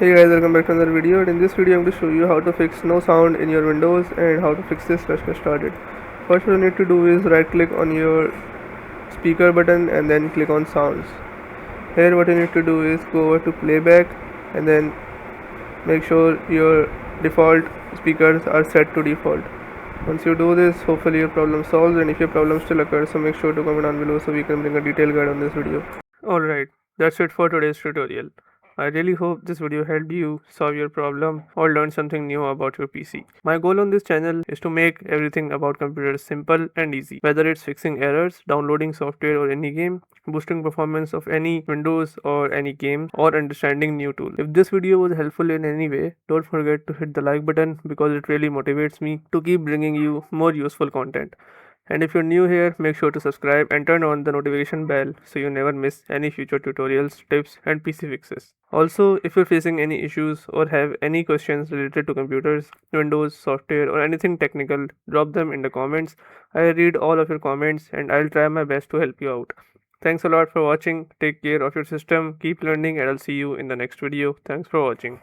Hey guys, welcome back to another video, and in this video I'm going to show you how to fix no sound in your Windows and how to fix this. Let's get started. First, what you need to do is right click on your speaker button and then click on sounds. Here what you need to do is go over to playback and then make sure your default speakers are set to default. Once you do this, hopefully your problem solves, and if your problem still occurs, so make sure to comment down below so we can bring a detailed guide on this video. Alright, that's it for today's tutorial. I really hope this video helped you solve your problem or learn something new about your PC. My goal on this channel is to make everything about computers simple and easy, whether it's fixing errors, downloading software or any game, boosting performance of any Windows or any game, or understanding new tools. If this video was helpful in any way, don't forget to hit the like button because it really motivates me to keep bringing you more useful content. And if you're new here, make sure to subscribe and turn on the notification bell so you never miss any future tutorials, tips and PC fixes. Also, if you're facing any issues or have any questions related to computers, Windows, software or anything technical, drop them in the comments. I read all of your comments and I'll try my best to help you out. Thanks a lot for watching. Take care of your system, keep learning, and I'll see you in the next video. Thanks for watching.